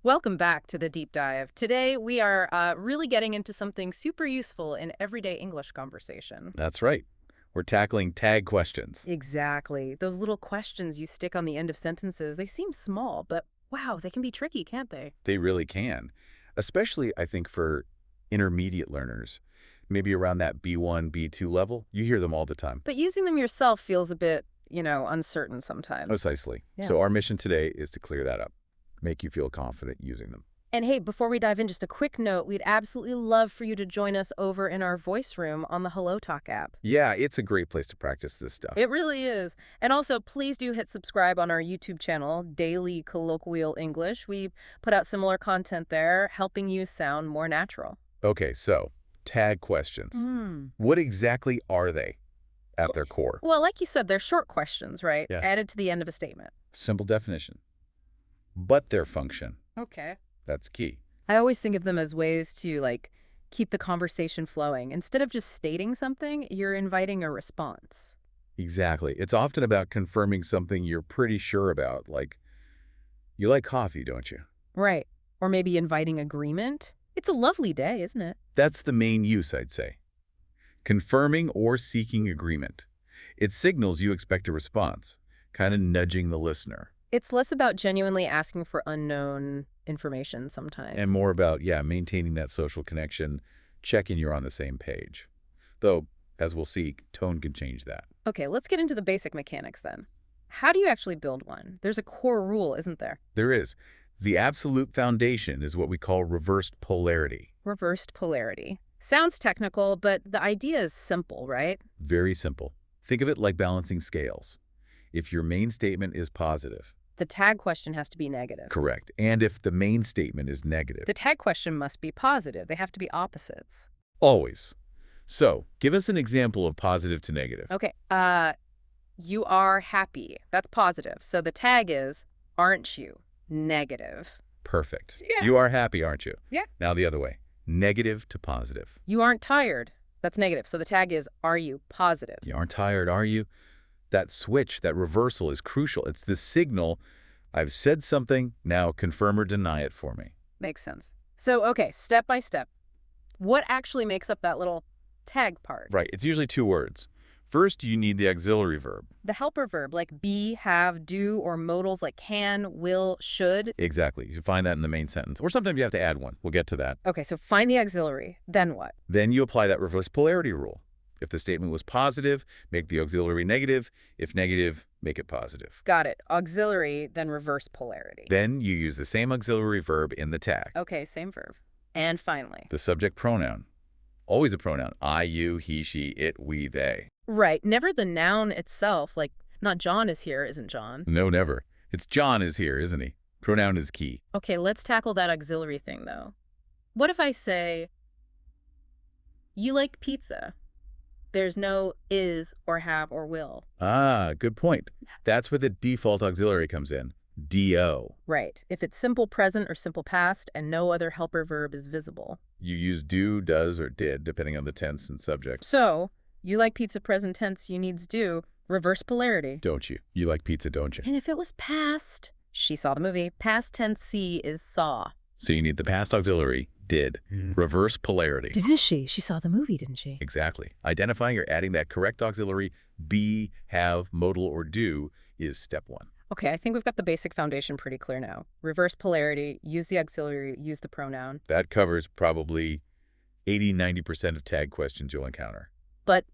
Welcome back to the deep dive. Today, we are really getting into something super useful in everyday English conversation. That's right. We're tackling tag questions. Exactly. Those little questions you stick on the end of sentences, they seem small, but wow, they can be tricky, can't they? They really can, especially, I think, for intermediate learners. Maybe around that B1, B2 level. You hear them all the time. But using them yourself feels a bit, uncertain sometimes. Precisely. Yeah. So our mission today is to clear that up, make you feel confident using them. And hey, before we dive in, just a quick note, we'd absolutely love for you to join us over in our voice room on the Hello Talk app. Yeah, it's a great place to practice this stuff. It really is. And also, please do hit subscribe on our YouTube channel, Daily Colloquial English. We put out similar content there, helping you sound more natural. Okay, so tag questions. What exactly are they at their core? Well, like you said, they're short questions, right? Yeah. Added to the end of a statement. Simple definition. But their function. Okay. That's key. I always think of them as ways to, keep the conversation flowing. Instead of just stating something, you're inviting a response. Exactly. It's often about confirming something you're pretty sure about, like, you like coffee, don't you? Right. Or maybe inviting agreement. It's a lovely day, isn't it? That's the main use, I'd say. Confirming or seeking agreement. It signals you expect a response, kind of nudging the listener. It's less about genuinely asking for unknown information sometimes. And more about, maintaining that social connection, checking you're on the same page. Though, as we'll see, tone can change that. Okay, let's get into the basic mechanics then. How do you actually build one? There's a core rule, isn't there? There is. The absolute foundation is what we call reversed polarity. Reversed polarity. Sounds technical, but the idea is simple, right? Very simple. Think of it like balancing scales. If your main statement is positive. The tag question has to be negative. Correct. And if the main statement is negative. The tag question must be positive. They have to be opposites. Always. So, give us an example of positive to negative. Okay, you are happy. That's positive. So the tag is, aren't you? Negative. Perfect. Yeah. You are happy, aren't you? Yeah. Now the other way. Negative to positive. You aren't tired. That's negative. So the tag is, are you? Positive. You aren't tired, are you? That switch, that reversal is crucial. It's the signal, I've said something, now confirm or deny it for me. Makes sense. So, okay, step by step. What actually makes up that little tag part? Right. It's usually two words. First, you need the auxiliary verb. The helper verb, like be, have, do, or modals like can, will, should. Exactly. You find that in the main sentence. Or sometimes you have to add one. We'll get to that. Okay, so find the auxiliary. Then what? Then you apply that reverse polarity rule. If the statement was positive, make the auxiliary negative. If negative, make it positive. Got it. Auxiliary, then reverse polarity. Then you use the same auxiliary verb in the tag. Okay, same verb. And finally. The subject pronoun. Always a pronoun. I, you, he, she, it, we, they. Right. Never the noun itself. Like, not John is here, isn't John? No, never. It's John is here, isn't he? Pronoun is key. Okay, let's tackle that auxiliary thing, though. What if I say, you like pizza? There's no is or have or will. Ah, good point. That's where the default auxiliary comes in. Do. Right. If it's simple present or simple past and no other helper verb is visible. You use do, does, or did, depending on the tense and subject. So, you like pizza present tense, you needs do, reverse polarity. Don't you? You like pizza, don't you? And if it was past, she saw the movie, past tense C is saw. So you need the past auxiliary, did. Reverse polarity. Didn't she? She saw the movie, didn't she? Exactly. Identifying or adding that correct auxiliary, be, have, modal, or do, is step one. Okay, I think we've got the basic foundation pretty clear now. Reverse polarity, use the auxiliary, use the pronoun. That covers probably 80–90% of tag questions you'll encounter. But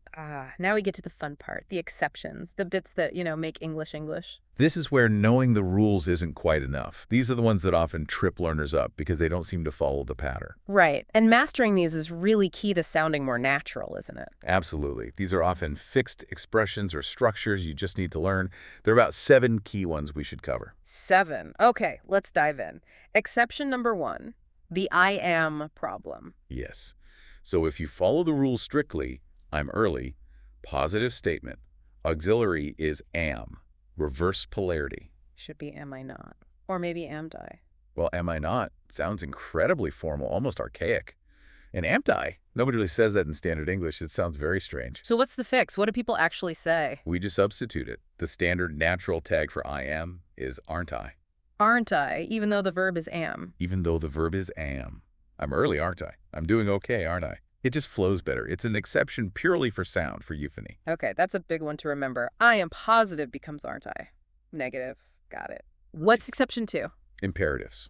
now we get to the fun part, the exceptions, the bits that, make English English. This is where knowing the rules isn't quite enough. These are the ones that often trip learners up because they don't seem to follow the pattern. Right. And mastering these is really key to sounding more natural, isn't it? Absolutely. These are often fixed expressions or structures you just need to learn. There are about 7 key ones we should cover. 7. Okay, let's dive in. Exception number 1, the I am problem. Yes. So if you follow the rules strictly, I'm early, positive statement. Auxiliary is am. Reverse polarity. Should be am I not? Or maybe am'd I? Well, am I not? Sounds incredibly formal, almost archaic. And am'd I? Nobody really says that in standard English. It sounds very strange. So what's the fix? What do people actually say? We just substitute it. The standard natural tag for I am is aren't I. aren't I, even though the verb is am. Even though the verb is am. I'm early, aren't I? I'm doing okay, aren't I? It just flows better. It's an exception purely for sound for euphony. Okay, that's a big one to remember. I am positive becomes aren't I. Negative. Got it. What's exception 2? Imperatives.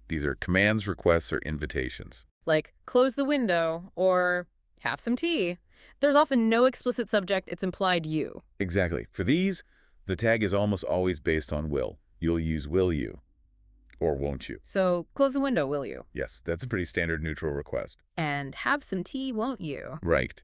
These are commands, requests, or invitations. Like, close the window or have some tea. There's often no explicit subject. It's implied you. Exactly. For these, the tag is almost always based on will. You'll use will you or won't you. So, close the window, will you? Yes, that's a pretty standard neutral request. And have some tea, won't you? Right.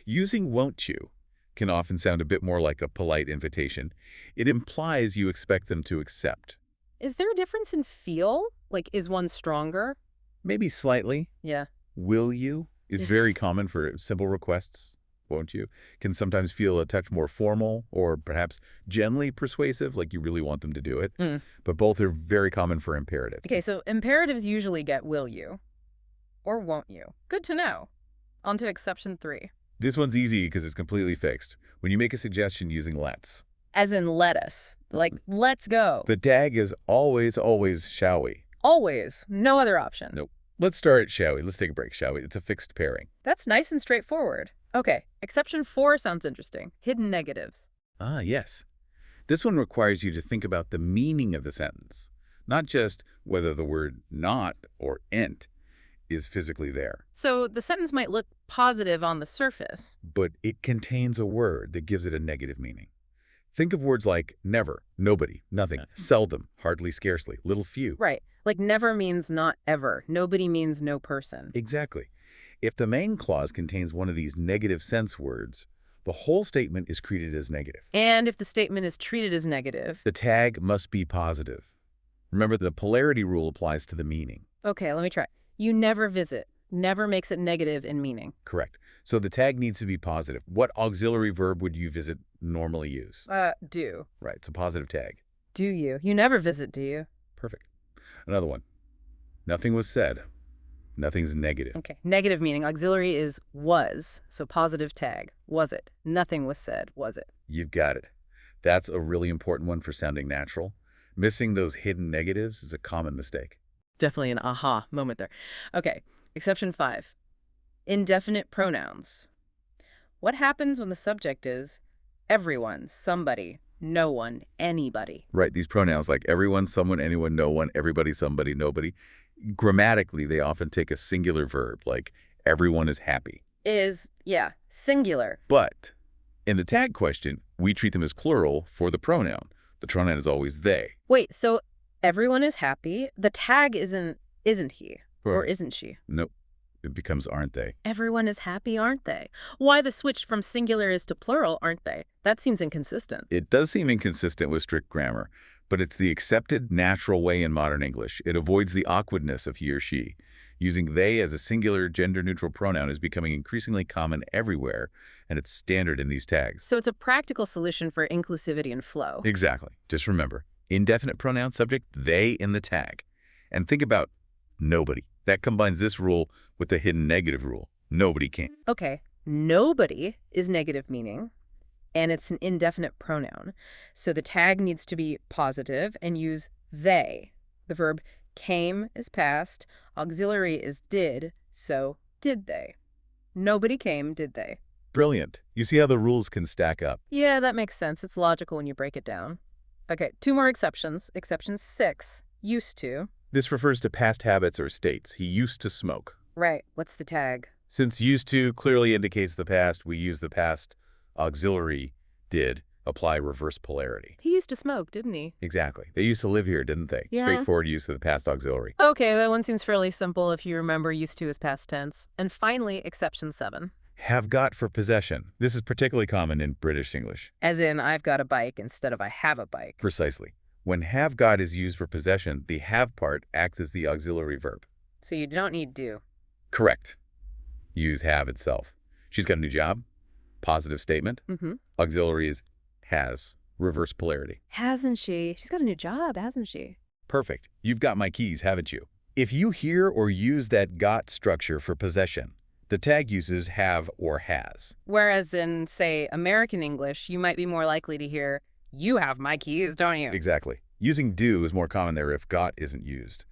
Using won't you can often sound a bit more like a polite invitation. It implies you expect them to accept. Is there a difference in feel? Like, is one stronger? Maybe slightly. Yeah. Will you is very common for simple requests. Won't you? Can sometimes feel a touch more formal or perhaps gently persuasive, like you really want them to do it. But both are very common for imperatives. Okay, so imperatives usually get will you or won't you. Good to know. On to exception 3. This one's easy because it's completely fixed. When you make a suggestion using let's. As in let us. Like, let's go. The tag is always, always shall we. Always. No other option. Nope. Let's start, shall we? Let's take a break, shall we? It's a fixed pairing. That's nice and straightforward. Okay, exception 4 sounds interesting. Hidden negatives. Ah, yes. This one requires you to think about the meaning of the sentence, not just whether the word not or ain't is physically there. So the sentence might look positive on the surface. But it contains a word that gives it a negative meaning. Think of words like never, nobody, nothing, seldom, hardly, scarcely, little few. Right. Like never means not ever. Nobody means no person. Exactly. If the main clause contains one of these negative sense words, the whole statement is treated as negative. And if the statement is treated as negative... The tag must be positive. Remember, the polarity rule applies to the meaning. Okay, let me try. You never visit. Never makes it negative in meaning. Correct. So the tag needs to be positive. What auxiliary verb would you visit normally use? Do. Right, it's a positive tag. Do you? You never visit, do you? Perfect. Another one. Nothing was said. Nothing's negative. Okay. Negative meaning. Auxiliary is was. So positive tag. Was it? Nothing was said. Was it? You've got it. That's a really important one for sounding natural. Missing those hidden negatives is a common mistake. Definitely an aha moment there. Okay. Exception 5. Indefinite pronouns. What happens when the subject is everyone, somebody, no one, anybody? Right, these pronouns like everyone, someone, anyone, no one, everybody, somebody, nobody. Grammatically, they often take a singular verb, like everyone is happy. Is, yeah, singular. But in the tag question, we treat them as plural for the pronoun. The pronoun is always they. Wait, so everyone is happy. The tag isn't he or isn't she? Nope. It becomes aren't they. Everyone is happy, aren't they? Why the switch from singular is to plural, aren't they? That seems inconsistent. It does seem inconsistent with strict grammar, but it's the accepted natural way in modern English. It avoids the awkwardness of he or she. Using they as a singular gender-neutral pronoun is becoming increasingly common everywhere, and it's standard in these tags. So it's a practical solution for inclusivity and flow. Exactly. Just remember, indefinite pronoun subject, they in the tag. And think about nobody. That combines this rule with the hidden negative rule. Nobody can. Okay, nobody is negative meaning, and it's an indefinite pronoun. So the tag needs to be positive and use they. The verb came is past, auxiliary is did, so did they. Nobody came, did they? Brilliant. You see how the rules can stack up. Yeah, that makes sense. It's logical when you break it down. Okay, 2 more exceptions. Exception 6, used to. This refers to past habits or states. He used to smoke. Right. What's the tag? Since used to clearly indicates the past, we use the past auxiliary did apply reverse polarity. He used to smoke, didn't he? Exactly. They used to live here, didn't they? Yeah. Straightforward use of the past auxiliary. Okay, that one seems fairly simple if you remember used to is past tense. And finally, exception 7. Have got for possession. This is particularly common in British English. As in, I've got a bike instead of I have a bike. Precisely. When have got is used for possession, the have part acts as the auxiliary verb. So you don't need do. Correct. Use have itself. She's got a new job. Positive statement. Auxiliary is has. Reverse polarity. Hasn't she? She's got a new job, hasn't she? Perfect. You've got my keys, haven't you? If you hear or use that got structure for possession, the tag uses have or has. Whereas in, say, American English, you might be more likely to hear, you have my keys, don't you? Exactly. Using do is more common there if got isn't used.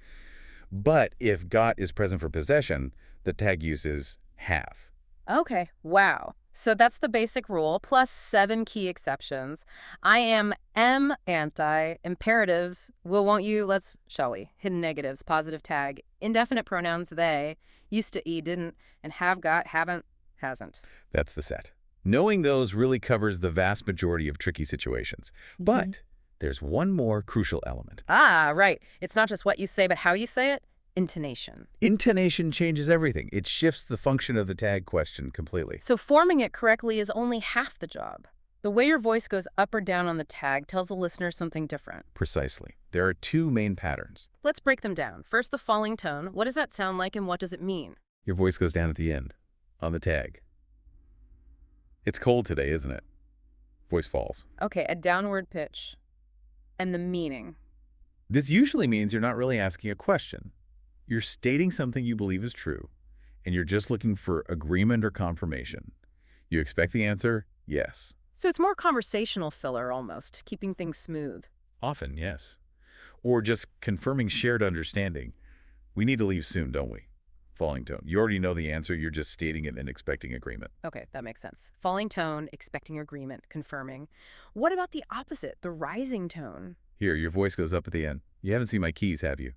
But if got is present for possession, the tag uses have. Okay, wow. So that's the basic rule, plus 7 key exceptions. I am anti, imperatives, will, won't you, let's, shall we, hidden negatives, positive tag, indefinite pronouns they, used to, didn't, and have got, haven't, hasn't. That's the set. Knowing those really covers the vast majority of tricky situations. But there's one more crucial element. Ah, right. It's not just what you say, but how you say it. Intonation. Intonation changes everything. It shifts the function of the tag question completely. So forming it correctly is only half the job. The way your voice goes up or down on the tag tells the listener something different. Precisely. There are two main patterns. Let's break them down. First, the falling tone. What does that sound like and what does it mean? Your voice goes down at the end, on the tag. It's cold today, isn't it? Voice falls. Okay, a downward pitch. And the meaning. This usually means you're not really asking a question. You're stating something you believe is true, and you're just looking for agreement or confirmation. You expect the answer, yes. So it's more conversational filler almost, keeping things smooth. Often, yes. Or just confirming shared understanding. We need to leave soon, don't we? Falling tone. You already know the answer, you're just stating it and expecting agreement. Okay, that makes sense. Falling tone, expecting agreement, confirming. What about the opposite, the rising tone? Here, your voice goes up at the end. You haven't seen my keys, have you?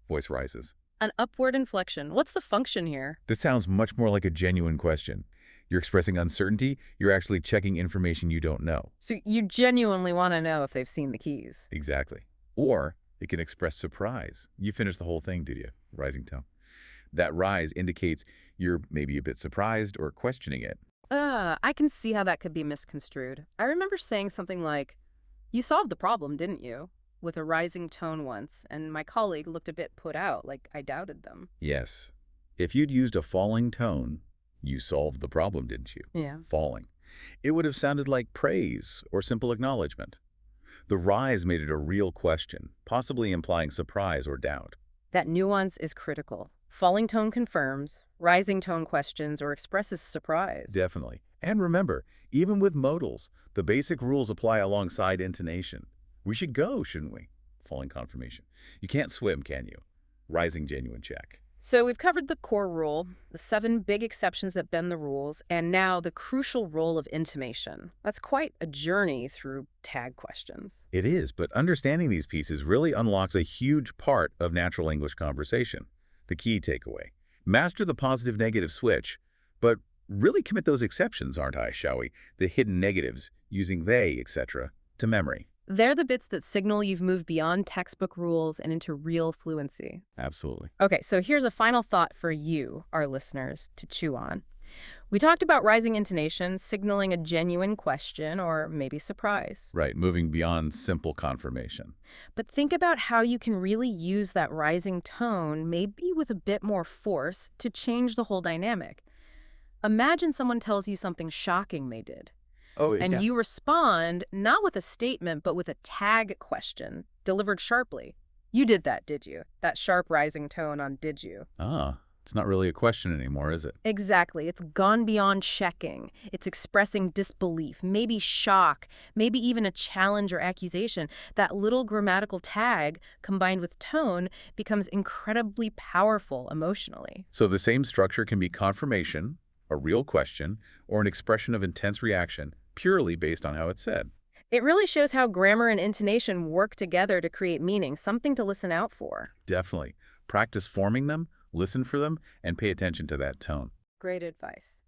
Voice rises. An upward inflection. What's the function here? This sounds much more like a genuine question. You're expressing uncertainty, you're actually checking information you don't know. So you genuinely want to know if they've seen the keys. Exactly. Or it can express surprise. You finished the whole thing, did you? Rising tone. That rise indicates you're maybe a bit surprised or questioning it. I can see how that could be misconstrued. I remember saying something like, "You solved the problem, didn't you?" with a rising tone once, and my colleague looked a bit put out, like I doubted them. Yes. If you'd used a falling tone, you solved the problem, didn't you? Yeah. Falling. It would have sounded like praise or simple acknowledgement. The rise made it a real question, possibly implying surprise or doubt. That nuance is critical. Falling tone confirms, rising tone questions or expresses surprise. Definitely. And remember, even with modals, the basic rules apply alongside intonation. We should go, shouldn't we? Falling confirmation. You can't swim, can you? Rising genuine check. So we've covered the core rule, the 7 big exceptions that bend the rules, and now the crucial role of intonation. That's quite a journey through tag questions. It is, but understanding these pieces really unlocks a huge part of natural English conversation. The key takeaway. Master the positive-negative switch, but really commit those exceptions, aren't I, shall we? The hidden negatives, using they, etc., to memory. They're the bits that signal you've moved beyond textbook rules and into real fluency. Absolutely. Okay, so here's a final thought for you, our listeners, to chew on. We talked about rising intonation, signaling a genuine question or maybe surprise. Right, moving beyond simple confirmation. But think about how you can really use that rising tone, maybe with a bit more force, to change the whole dynamic. Imagine someone tells you something shocking they did. Oh, And you respond not with a statement, but with a tag question, delivered sharply. You did that, did you? That sharp rising tone on did you. Ah, it's not really a question anymore, is it? Exactly. It's gone beyond checking. It's expressing disbelief, maybe shock, maybe even a challenge or accusation. That little grammatical tag, combined with tone, becomes incredibly powerful emotionally. So the same structure can be confirmation, a real question, or an expression of intense reaction, purely based on how it's said. It really shows how grammar and intonation work together to create meaning, something to listen out for. Definitely. Practice forming them, listen for them, and pay attention to that tone. Great advice.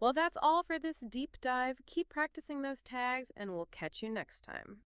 Well, that's all for this deep dive. Keep practicing those tags, and we'll catch you next time.